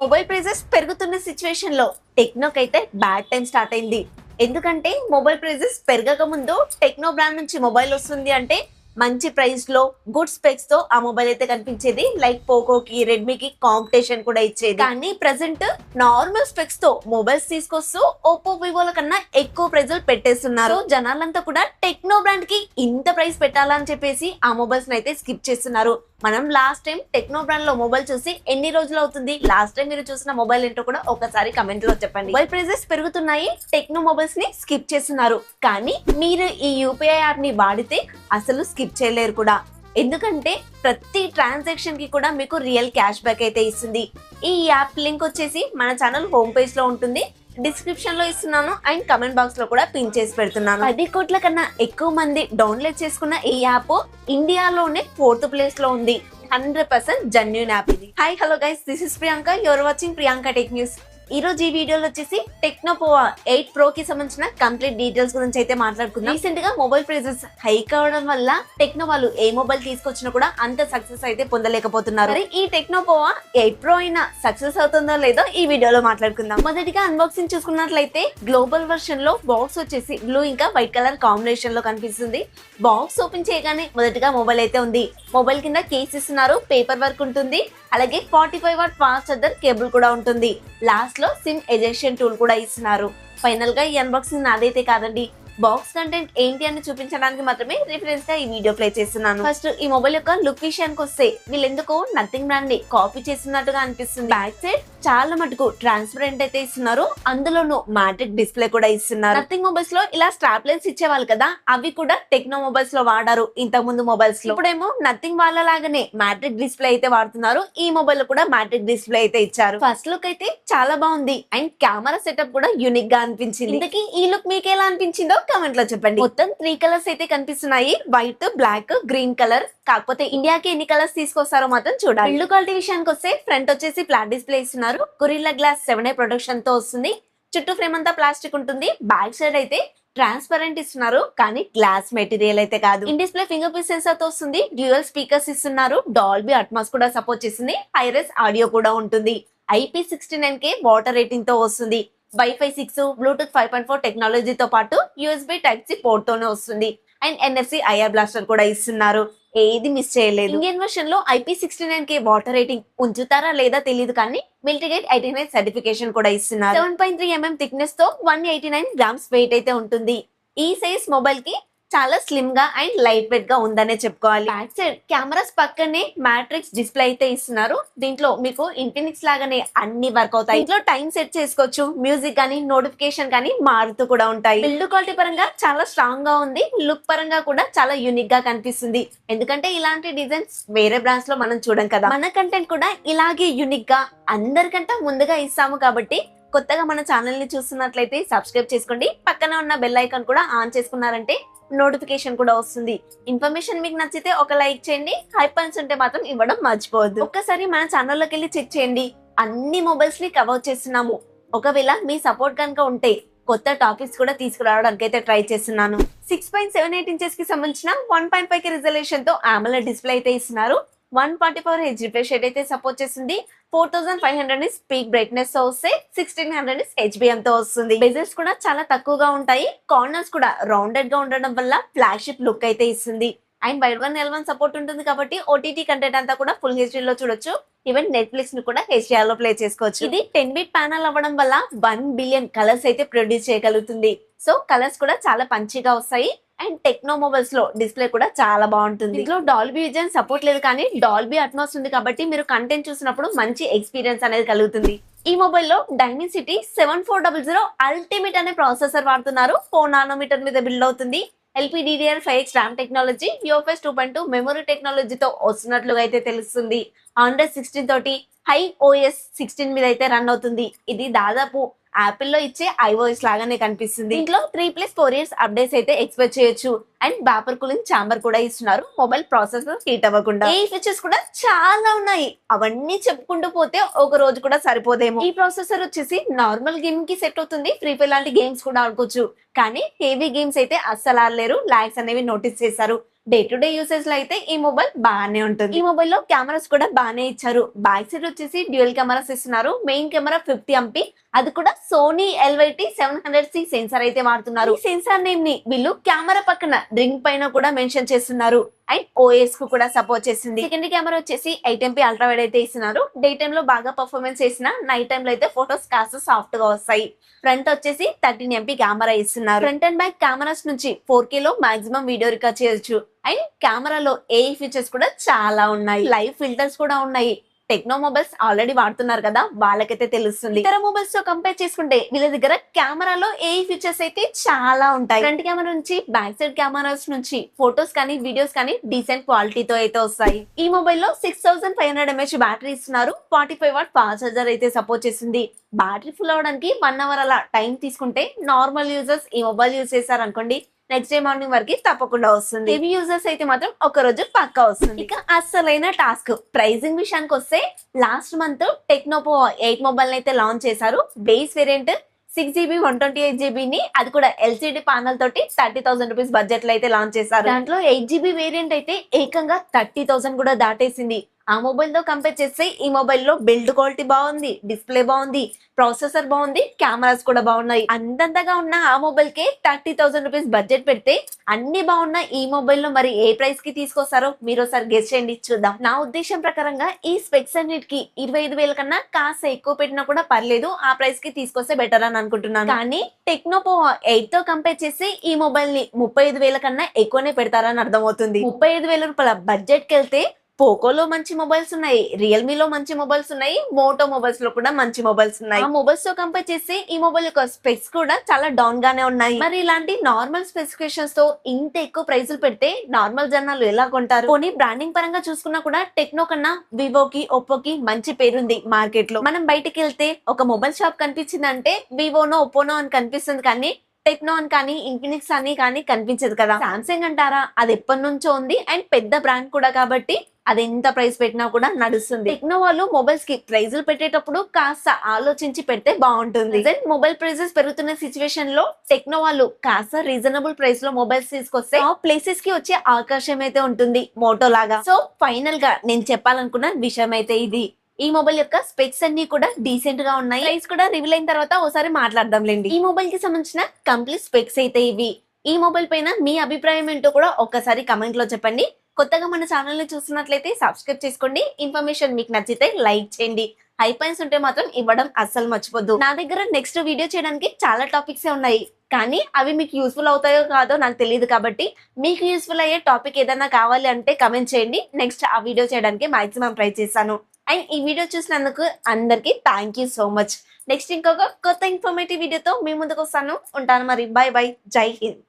Mobile prices పెరుగుతున్న situation లో టెక్నోకైతే bad time start అయింది. ఎందుకంటే మొబైల్ ప్రైజెస్ పెరగక ముందు టెక్నో బ్రాండ్ నుంచి మొబైల్ వస్తుంది అంటే మంచి ప్రైస్ లో గుడ్ స్పెక్స్ తో ఆ మొబైల్ అయితే కనిపించేది. లైక్ పోకోకి, రెడ్మీకి కాంపిటీషన్ కూడా ఇచ్చేది. కానీ ప్రెసెంట్ నార్మల్ స్పెక్స్ తో మొబైల్స్ తీసుకొస్తూ ఓప్పో, వివోల కన్నా ఎక్కువ ప్రైజులు పెట్టేస్తున్నారు. జనాలంతా కూడా టెక్నో బ్రాండ్ కి ఇంత ప్రైస్ పెట్టాలని చెప్పేసి ఆ మొబైల్స్ అయితే స్కిప్ చేస్తున్నారు. మనం లాస్ట్ టైం టెక్నో బ్రాండ్ లో మొబైల్ చూసి ఎన్ని రోజులు అవుతుంది? లాస్ట్ టైం మీరు చూసిన మొబైల్ ఏంటో కూడా ఒకసారి కమెంట్ లో చెప్పండి. మొబైల్ ప్రైజెస్ పెరుగుతున్నాయి, టెక్నో మొబైల్స్ ని స్కిప్ చేస్తున్నారు. కానీ మీరు ఈ యూపీఐ యాప్ ని వాడితే అసలు స్కిప్ చేయలేరు కూడా. ఎందుకంటే ప్రతి ట్రాన్సాక్షన్ కి కూడా మీకు రియల్ క్యాష్ బ్యాక్ అయితే ఇస్తుంది. ఈ యాప్ లింక్ వచ్చేసి మన ఛానల్ హోమ్ పేజ్ లో ఉంటుంది, డిస్క్రిప్షన్ లో ఇస్తున్నాను అండ్ కమెంట్ బాక్స్ లో కూడా పిన్ చేసి పెడుతున్నాను. 10 కోట్ల కన్నా ఎక్కువ మంది డౌన్లోడ్ చేసుకున్న ఈ యాప్ ఇండియాలోనే 4th ప్లేస్ లో ఉంది. 100% జెన్యూన్ యాప్ ఇది. Hi hello guys, this is Priyanka, your watching Priyanka tech news. ఈ రోజు ఈ వీడియోలో వచ్చేసి టెక్నో పోవా 8 Pro కి సంబంధించిన కంప్లీట్ డీటెయిల్స్ గురించి అయితే మాట్లాడుకుందాం. రీసెంట్ గా మొబైల్ ప్రైజెస్ హైక్ అవడం వల్ల టెక్నో వాళ్ళు ఏ మొబైల్ తీసుకొచ్చినా కూడా అంత సక్సెస్ అయితే పొందలేకపోతున్నారు. ఈ టెక్నో పోవా 8 Pro అయినా సక్సెస్ అవుతుందో లేదో ఈ వీడియోలో మాట్లాడుకుందాం. మొదటిగా అన్బాక్సింగ్ చూసుకున్నట్లయితే గ్లోబల్ వర్షన్ లో బాక్స్ వచ్చేసి బ్లూ ఇంకా వైట్ కలర్ కాంబినేషన్ లో కనిపిస్తుంది. బాక్స్ ఓపెన్ చేయగానే మొదటిగా మొబైల్ అయితే ఉంది. మొబైల్ కింద కేస్ ఇస్తున్నారు, పేపర్ వర్క్ ఉంటుంది, అలాగే 45W ఫాస్ట్ ఛార్జర్ కేబుల్ కూడా ఉంటుంది. లాస్ట్ లో సిమ్ ఎజెక్షన్ టూల్ కూడా ఇస్తున్నారు. ఫైనల్ గా ఈ అన్బాక్సింగ్ నాదైతే కాదండి, బాక్స్ కంటెంట్ ఏంటి అని చూపించడానికి మాత్రమే రిఫరెన్స్ గా ఈ వీడియో ప్లే చేస్తున్నాను. ఫస్ట్ ఈ మొబైల్ యొక్క లుక్ విషయానికి వస్తే వీళ్ళెందుకో నథింగ్ బ్రాండ్ ని కాపీ చేస్తున్నట్టుగా అనిపిస్తుంది. బ్యాక్ సైడ్ చాలా మటుకు ట్రాన్స్పరెంట్ అయితే ఇస్తున్నారు, అందులోనూ మ్యాటిక్ డిస్ప్లే కూడా ఇస్తున్నారు. నథింగ్ మొబైల్స్ లో ఇలా స్ట్రాప్లెన్స్ ఇచ్చేవాళ్ళు కదా, అవి కూడా టెక్నో మొబైల్స్ లో వాడారు ఇంతకు ముందు మొబైల్స్ లో. ఇప్పుడేమో నథింగ్ వాళ్ళ లాగానే మ్యాట్రిక్ డిస్ప్లే అయితే వాడుతున్నారు. ఈ మొబైల్ లో కూడా మ్యాట్రిక్ డిస్ప్లే అయితే ఇచ్చారు. ఫస్ట్ లుక్ అయితే చాలా బాగుంది అండ్ కెమెరా సెటప్ కూడా యూనిక్ గా అనిపించింది. ఇంతకీ ఈ లుక్ మీకు ఎలా అనిపించిందో కమెంట్ లో చెప్పండి. మొత్తం 3 కలర్స్ అయితే కనిపిస్తున్నాయి, వైట్, బ్లాక్, గ్రీన్ కలర్. కాకపోతే ఇండియాకి ఎన్ని కలర్స్ తీసుకొస్తారో మాత్రం చూడాలి. బిల్డ్ క్వాలిటీ విషయానికి వస్తే ఫ్రంట్ వచ్చేసి ఫ్లాట్ డిస్ప్లే ఇస్తున్నారు. గొరిల్లా గ్లాస్ 7A ప్రొడక్షన్ తో వస్తుంది. చుట్టూ ఫ్రేమ్ అంతా ప్లాస్టిక్ ఉంటుంది. బ్యాక్ సైడ్ అయితే ట్రాన్స్పరెంట్ ఇస్తున్నారు, కానీ గ్లాస్ మెటీరియల్ అయితే కాదు. In display finger print censor తో వస్తుంది. డ్యూయల్ స్పీకర్స్ ఇస్తున్నారు, డాల్బీ అట్మాస్ కూడా సపోర్ట్ చేస్తుంది, హైరెస్ ఆడియో కూడా ఉంటుంది. IP69K వాటర్ రేటింగ్ తో వస్తుంది. వైఫై 6, బ్లూటూత్ 5.4 టెక్నాలజీతో పాటు USB Type-C పోర్ట్ తోనే వస్తుంది అండ్ NFC IR బ్లాస్టర్ కూడా ఇస్తున్నారు. ఏది మిస్ చేయలేదు. ఇండియన్ వర్షన్ లో IP69K వాటర్ రేటింగ్ ఉంచుతారా లేదా తెలియదు, కానీ మిలిటరీ 89 సర్టిఫికేషన్ కూడా ఇస్తున్నారు. 7.3 mm థిక్నెస్ తో 189 grams వెయిట్ అయితే ఉంటుంది. ఈ సైజ్ మొబైల్ కి చాలా స్లిమ్ గా అండ్ లైట్ వెయిట్ గా ఉందనే చెప్పుకోవాలి. బ్యాక్ సైడ్ కెమెరాస్ పక్కనే మ్యాట్రిక్స్ డిస్ప్లే అయితే ఇస్తున్నారు. దీంట్లో మీకు ఇన్ఫినిక్స్ లాగానే అన్ని వర్క్ అవుతాయి. దీంట్లో టైం సెట్ చేసుకోవచ్చు, మ్యూజిక్ కానీ నోటిఫికేషన్ కానీ మారుతూ కూడా ఉంటాయి. బిల్డ్ క్వాలిటీ పరంగా చాలా స్ట్రాంగ్ గా ఉంది, లుక్ పరంగా కూడా చాలా యూనిక్ గా కనిపిస్తుంది. ఎందుకంటే ఇలాంటి డిజైన్స్ వేరే బ్రాండ్స్ లో మనం చూడం కదా. మన కంటెంట్ కూడా ఇలాగే యూనిక్ గా అందరికంటే ముందుగా ఇస్తాము. కాబట్టి కొత్తగా మన ఛానల్ ని చూస్తున్నట్లయితే సబ్స్క్రైబ్ చేసుకోండి. పక్కన ఉన్న బెల్ ఐకాన్ కూడా ఆన్ చేసుకున్నారంటే నోటిఫికేషన్ కూడా వస్తుంది. ఇన్ఫర్మేషన్ మీకు నచ్చితే ఒక లైక్ చేయండి, హైప్ ఉంటే మాత్రం ఇవ్వడం మర్చిపోవద్దు. ఒక్కసారి మన ఛానల్లోకి వెళ్ళి చెక్ చేయండి, అన్ని మొబైల్స్ ని కవర్ చేస్తున్నాము. ఒకవేళ మీ సపోర్ట్ కనుక ఉంటే కొత్త టాపిక్స్ కూడా తీసుకురావడానికి అయితే ట్రై చేస్తున్నాను. 6.78 inches కి సంబంధించిన 1.5K రిజల్యూషన్ తో AMOLED డిస్ప్లే అయితే ఇస్తున్నారు. 144Hz రిఫ్రెష్ రేట్ అయితే సపోర్ట్ చేస్తుంది. 4500 పీక్ బ్రైట్నెస్ తో వస్తే 1600 HBM తో వస్తుంది. బెజల్స్ కూడా చాలా తక్కువగా ఉంటాయి, కార్నర్స్ కూడా రౌండెడ్ గా ఉండడం వల్ల ఫ్లాగ్షిప్ లుక్ అయితే ఇస్తుంది. అండ్ వైడ్ 1L1 సపోర్ట్ ఉంటుంది కాబట్టి OTT కంటెంట్ అంతా కూడా ఫుల్ హెచ్డీ లో చూడొచ్చు. ఈవెన్ నెట్ఫ్లిక్స్ ని కూడా HDR లో ప్లే చేసుకోవచ్చు. ఇది 10-bit ప్యానల్ అవ్వడం వల్ల 1 బిలియన్ కలర్స్ అయితే ప్రొడ్యూస్ చేయగలుగుతుంది. సో కలర్స్ కూడా చాలా పంచిగా వస్తాయి అండ్ టెక్నో మొబైల్స్ లో డిస్ప్లే కూడా చాలా బాగుంటుంది. ఇందులో డాల్బీ విజన్ సపోర్ట్ లేదు, కానీ డాల్బీ అట్మాస్ ఉంది కాబట్టి మీరు కంటెంట్ చూసినప్పుడు మంచి ఎక్స్పీరియన్స్ అనేది కలుగుతుంది. ఈ మొబైల్లో డైమెన్సిటీ 7400 అల్టిమేట్ అనే ప్రాసెసర్ వాడుతున్నారు. 4 నానోమీటర్ మీద బిల్డ్ అవుతుంది. LPDDR5X RAM technology, UFS 2.2 memory టెక్నాలజీతో వస్తున్నట్లుగా అయితే తెలుస్తుంది. Android 16 తోటి iOS 16 మీద అయితే రన్ అవుతుంది. ఇది దాదాపు యాపిల్ లో ఇచ్చే iOS లాగానే కనిపిస్తుంది. దీంట్లో 3+4 years అప్డేట్స్ అయితే ఎక్స్పెక్ట్ చేయొచ్చు అండ్ వేపర్ కూలింగ్ ఛాంబర్ కూడా ఇస్తున్నారు, మొబైల్ ప్రాసెసర్ హీట్ అవ్వకుండా. ఈ ఫీచర్స్ కూడా చాలా ఉన్నాయి, అవన్నీ చెప్పుకుంటూ పోతే ఒక రోజు కూడా సరిపోదేమో. ఈ ప్రాసెసర్ వచ్చేసి నార్మల్ గేమ్ కి సెట్ అవుతుంది, ఫ్రీ ఫైర్ లాంటి గేమ్స్ కూడా ఆడుకోవచ్చు. కానీ హెవీ గేమ్స్ అయితే అస్సలు ఆడలేరు, లాగ్స్ అనేవి నోటీస్ చేశారు. డే టు డే యూసేజ్ లో అయితే ఈ మొబైల్ బాగానే ఉంటుంది. ఈ మొబైల్ లో కెమెరాస్ కూడా బాగానే ఇచ్చారు. బ్యాక్ సైడ్ వచ్చేసి డ్యూయల్ కెమెరాస్ ఇస్తున్నారు. మెయిన్ కెమెరా 50 MP, అది కూడా సోనీ LYT 700C సెన్సార్ అయితే వాడుతున్నారు. ఈ సెన్సార్ నేమ్ ని వీళ్ళు కెమెరా పక్కన రింగ్ పైన కూడా మెన్షన్ చేస్తున్నారు. అండ్ OS కు కూడా సపోర్ట్ చేస్తుంది. సెకండ్ కెమెరా వచ్చేసి 8MP అల్ట్రా వైడ్ అయితే ఇస్తున్నారు. డే టైమ్ లో బాగా పర్ఫార్మెన్స్ చేసిన నైట్ టైమ్ లో అయితే ఫోటోస్ కాస్త సాఫ్ట్ గా వస్తాయి. ఫ్రంట్ వచ్చేసి 13MP కెమెరా ఇస్తున్నారు. ఫ్రంట్ అండ్ బ్యాక్ కెమెరాస్ నుంచి 4K లో మాక్సిమం వీడియో రికార్డ్ చేయొచ్చు. అండ్ కెమెరాలో AI ఫీచర్స్ కూడా చాలా ఉన్నాయి. లైవ్ ఫిల్టర్స్ కూడా ఉన్నాయి. టెక్నో మొబైల్స్ ఆల్రెడీ వాడుతున్నారు కదా, వాళ్ళకైతే తెలుస్తుంది. ఇతర మొబైల్స్ తో కంపేర్ చేసుకుంటే వీళ్ళ దగ్గర కెమెరాలో AI ఫీచర్స్ అయితే చాలా ఉంటాయి. ఫ్రంట్ కెమెరా నుంచి బ్యాక్ సైడ్ కెమెరాస్ నుంచి ఫోటోస్ కానీ వీడియోస్ కానీ డీసెంట్ క్వాలిటీతో అయితే వస్తాయి. ఈ మొబైల్ లో 6500 mAh బ్యాటరీ ఇస్తున్నారు. 45W ఫాస్ట్ చార్జర్ అయితే సపోర్ట్ చేస్తుంది. బ్యాటరీ ఫుల్ అవడానికి 1 hour అలా టైం తీసుకుంటే నార్మల్ యూజర్స్ ఈ మొబైల్ యూజ్ చేశారు అనుకోండి, నెక్స్ట్ డే మార్నింగ్ వరకు తప్పకుండా వస్తుంది. హెవీ యూజర్స్ అయితే మాత్రం ఒక రోజు పక్కా వస్తుంది. ఇక అసలైన టాస్క్ ప్రైసింగ్ విషయానికి వస్తే, లాస్ట్ మంత్ టెక్నోపో 8 మొబైల్ అయితే లాంచ్ చేశారు. బేస్ వేరియంట్ 6GB 128GB ని, అది కూడా LCD ప్యానల్ తోటి 30,000 రూపీస్ బడ్జెట్ లో అయితే లాంచ్ చేశారు. దాంట్లో 8GB వేరియంట్ అయితే ఏకంగా 30,000 కూడా దాటేసింది. ఆ మొబైల్ తో కంపేర్ చేస్తే ఈ మొబైల్ లో బిల్డ్ క్వాలిటీ బాగుంది, డిస్ప్లే బాగుంది, ప్రాసెసర్ బాగుంది, కెమెరాస్ కూడా బాగున్నాయి. అంతంతగా ఉన్న ఆ మొబైల్ కే 30,000 రూపీస్ బడ్జెట్ పెడితే అన్ని బాగున్న ఈ మొబైల్ లో మరి ఏ ప్రైస్ కి తీసుకొస్తారో మీరు ఒకసారి గెస్ చేయండి, చూద్దాం. నా ఉద్దేశం ప్రకారంగా ఈ స్పెక్స్ అన్నిటికి 25,000 కన్నా కాస్త ఎక్కువ పెట్టినా కూడా పర్లేదు, ఆ ప్రైస్ కి తీసుకొస్తే బెటర్ అని అనుకుంటున్నాను. కానీ టెక్నోపో 8 తో కంపేర్ చేసి ఈ మొబైల్ ని 35,000 కన్నా ఎక్కువనే పెడతారని అర్థమవుతుంది. 35,000 రూపాయల బడ్జెట్ కి వెళ్తే పోకోలో మంచి మొబైల్స్ ఉన్నాయి, రియల్మీలో మంచి మొబైల్స్ ఉన్నాయి, మోటో మొబైల్స్ లో కూడా మంచి మొబైల్స్ ఉన్నాయి. ఆ మొబైల్స్ తో కంపేర్ చేసి ఈ మొబైల్ యొక్క స్పెక్స్ కూడా చాలా డౌన్ గానే ఉన్నాయి. మరి ఇలాంటి నార్మల్ స్పెసిఫికేషన్స్ తో ఇంత ఎక్కువ ప్రైసులు పెడితే నార్మల్ జనాలు ఎలా కొంటారు? పోనీ బ్రాండింగ్ పరంగా చూసుకున్నా కూడా టెక్నో కన్నా వివోకి, ఒప్పోకి మంచి పేరుంది మార్కెట్ లో. మనం బయటికి వెళ్తే ఒక మొబైల్ షాప్ కనిపించిందంటే వివోనో ఒప్పోనో అని కనిపిస్తుంది, కానీ టెక్నో అని కానీ ఇన్ఫినిక్స్ అని కానీ కనిపించదు కదా. సామ్సంగ్ అంటారా, అది ఎప్పటి నుంచో ఉంది అండ్ పెద్ద బ్రాండ్ కూడా కాబట్టి అది ఎంత ప్రైస్ పెట్టినా కూడా నడుస్తుంది. టెక్నో వాళ్ళు మొబైల్స్ కి ప్రైజులు పెట్టేటప్పుడు కాస్త ఆలోచించి పెడితే బాగుంటుంది. మొబైల్ ప్రైజెస్ పెరుగుతున్న సిచువేషన్ లో టెక్నో వాళ్ళు కాస్త రీజనబుల్ ప్రైస్ లో మొబైల్స్ తీసుకొస్తే ఆ ప్లేసెస్ కి వచ్చే అవకాశం అయితే ఉంటుంది మోటో లాగా. సో ఫైనల్ గా నేను చెప్పాలనుకున్న విషయం అయితే ఇది. ఈ మొబైల్ యొక్క స్పెక్స్ అన్ని కూడా డీసెంట్ గా ఉన్నాయి. ప్రైస్ కూడా రివీల్ అయిన తర్వాత ఒకసారి మాట్లాడదాంలేండి. ఈ మొబైల్ కి సంబంధించిన కంప్లీట్ స్పెక్స్ అయితే ఇవి. ఈ మొబైల్ పైన మీ అభిప్రాయం ఏంటో కూడా ఒక్కసారి కమెంట్ లో చెప్పండి. కొత్తగా మన ఛానల్ ని చూస్తున్నట్లయితే సబ్స్క్రైబ్ చేసుకోండి. ఇన్ఫర్మేషన్ మీకు నచ్చితే లైక్ చేయండి. హై పాయింట్స్ ఉంటే మాత్రం ఇవ్వడం అస్సలు మర్చిపోద్దు. నా దగ్గర నెక్స్ట్ వీడియో చేయడానికి చాలా టాపిక్స్ ఉన్నాయి, కానీ అవి మీకు యూస్ఫుల్ అవుతాయో కాదో నాకు తెలియదు. కాబట్టి మీకు యూస్ఫుల్ అయ్యే టాపిక్ ఏదైనా కావాలి అంటే కమెంట్ చేయండి. నెక్స్ట్ ఆ వీడియో చేయడానికి మాక్సిమం ట్రై చేస్తాను. అండ్ ఈ వీడియో చూసినందుకు అందరికి thank you so much. Next ఇంకొక కొత్త ఇన్ఫర్మేటివ్ వీడియోతో మీ ముందుకు వస్తాను. ఉంటాను మరి. By by. జై హింద్.